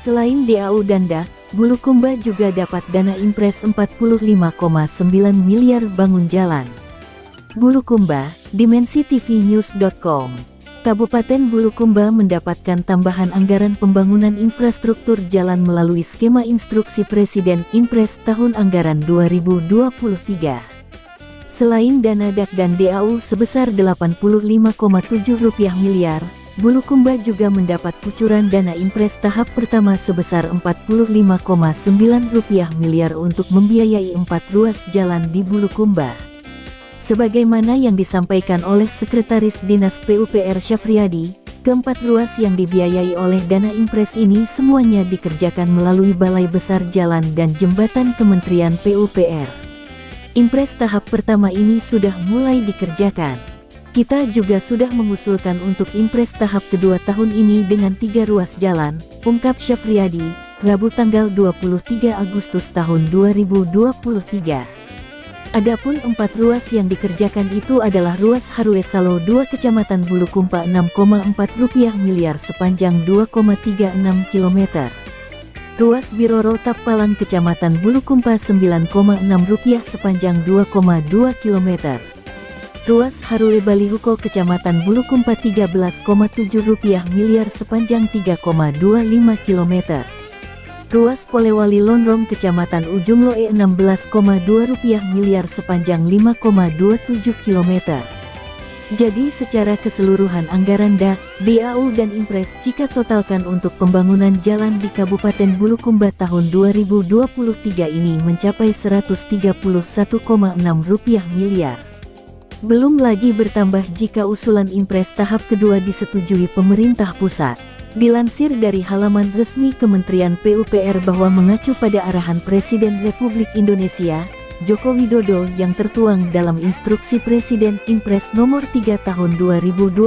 Selain DAU dan DAK, Bulukumba juga dapat dana impres 45,9 miliar bangun jalan. Bulukumba, dimensitv-news.com. Kabupaten Bulukumba mendapatkan tambahan anggaran pembangunan infrastruktur jalan melalui skema instruksi Presiden Impres tahun anggaran 2023. Selain dana DAK dan DAU sebesar Rp85,7 miliar, Bulukumba juga mendapat kucuran dana Impres tahap pertama sebesar Rp45,9 miliar untuk membiayai 4 ruas jalan di Bulukumba. Sebagaimana yang disampaikan oleh Sekretaris Dinas PUPR Syafriadi, keempat ruas yang dibiayai oleh dana Impres ini semuanya dikerjakan melalui Balai Besar Jalan dan Jembatan Kementerian PUPR. Impres tahap pertama ini sudah mulai dikerjakan. Kita juga sudah mengusulkan untuk Impres tahap kedua tahun ini dengan 3 ruas jalan, ungkap Syafriadi, Rabu tanggal 23 Agustus tahun 2023. Adapun 4 ruas yang dikerjakan itu adalah ruas Harue Salo 2 Kecamatan Bulukumpa Rp6,4 miliar sepanjang 2,36 km. Ruas Biroro Tappalang Kecamatan Bulukumpa Rp9,6 sepanjang 2,2 km. Ruas Harue Balihuko Kecamatan Bulukumpa Rp13,7 miliar sepanjang 3,25 km. Ruas Polewali Lonrong Kecamatan Ujung Loe Rp16,2 miliar sepanjang 5,27 km. Jadi secara keseluruhan anggaran DAK, DAU dan Impres jika totalkan untuk pembangunan jalan di Kabupaten Bulukumba tahun 2023 ini mencapai Rp131,6 miliar. Belum lagi bertambah jika usulan Impres tahap kedua disetujui pemerintah pusat. Dilansir dari halaman resmi Kementerian PUPR bahwa mengacu pada arahan Presiden Republik Indonesia, Joko Widodo yang tertuang dalam Instruksi Presiden Impres Nomor 3 Tahun 2023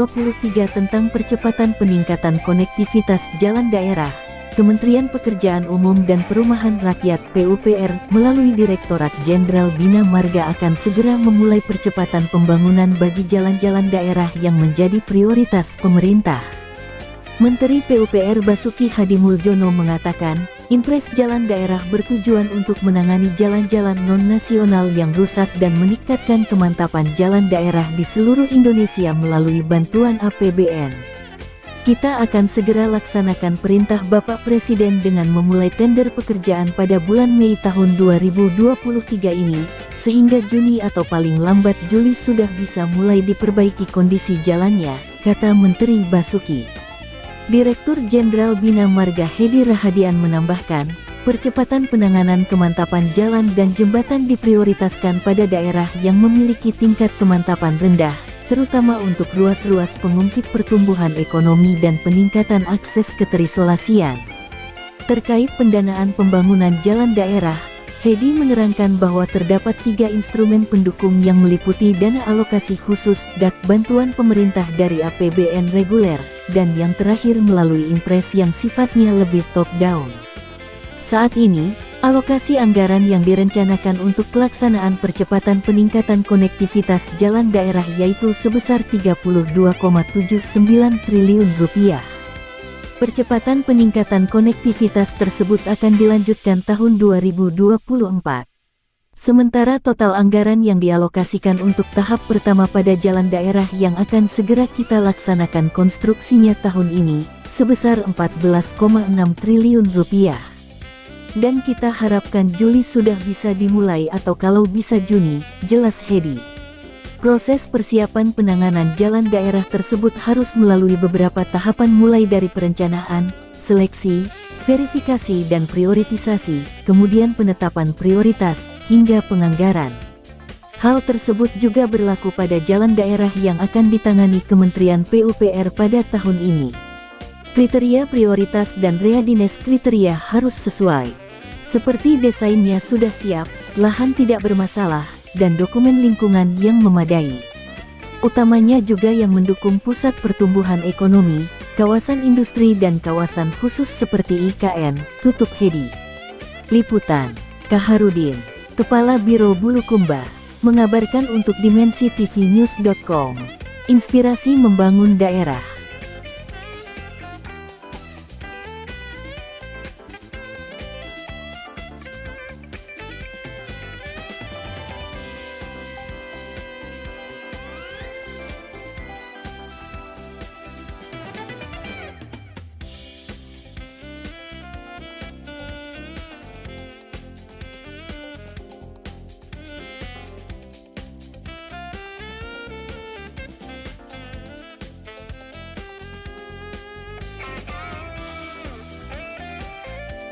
tentang percepatan peningkatan konektivitas jalan daerah, Kementerian Pekerjaan Umum dan Perumahan Rakyat PUPR melalui Direktorat Jenderal Bina Marga akan segera memulai percepatan pembangunan bagi jalan-jalan daerah yang menjadi prioritas pemerintah. Menteri PUPR Basuki Hadimuljono mengatakan, Impres jalan daerah bertujuan untuk menangani jalan-jalan non-nasional yang rusak dan meningkatkan kemantapan jalan daerah di seluruh Indonesia melalui bantuan APBN. Kita akan segera laksanakan perintah Bapak Presiden dengan memulai tender pekerjaan pada bulan Mei tahun 2023 ini, sehingga Juni atau paling lambat Juli sudah bisa mulai diperbaiki kondisi jalannya, kata Menteri Basuki. Direktur Jenderal Bina Marga Hedi Rahadian menambahkan, percepatan penanganan kemantapan jalan dan jembatan diprioritaskan pada daerah yang memiliki tingkat kemantapan rendah, terutama untuk ruas-ruas pengungkit pertumbuhan ekonomi dan peningkatan akses keterisolasian. Terkait pendanaan pembangunan jalan daerah, Hedi menerangkan bahwa terdapat 3 instrumen pendukung yang meliputi dana alokasi khusus DAK, bantuan pemerintah dari APBN reguler, dan yang terakhir melalui Impres yang sifatnya lebih top-down. Saat ini, alokasi anggaran yang direncanakan untuk pelaksanaan percepatan peningkatan konektivitas jalan daerah yaitu sebesar Rp32,79 triliun. Percepatan peningkatan konektivitas tersebut akan dilanjutkan tahun 2024. Sementara total anggaran yang dialokasikan untuk tahap pertama pada jalan daerah yang akan segera kita laksanakan konstruksinya tahun ini, sebesar Rp14,6 triliun. Dan kita harapkan Juli sudah bisa dimulai atau kalau bisa Juni, jelas Hedi. Proses persiapan penanganan jalan daerah tersebut harus melalui beberapa tahapan mulai dari perencanaan, seleksi, verifikasi dan prioritisasi, kemudian penetapan prioritas, hingga penganggaran. Hal tersebut juga berlaku pada jalan daerah yang akan ditangani Kementerian PUPR pada tahun ini. Kriteria prioritas dan readiness kriteria harus sesuai. Seperti desainnya sudah siap, lahan tidak bermasalah, dan dokumen lingkungan yang memadai. Utamanya juga yang mendukung pusat pertumbuhan ekonomi, kawasan industri dan kawasan khusus seperti IKN, tutup Hedi. Liputan, Kaharudin, Kepala Biro Bulukumba, mengabarkan untuk dimensitv-news.com. Inspirasi membangun daerah.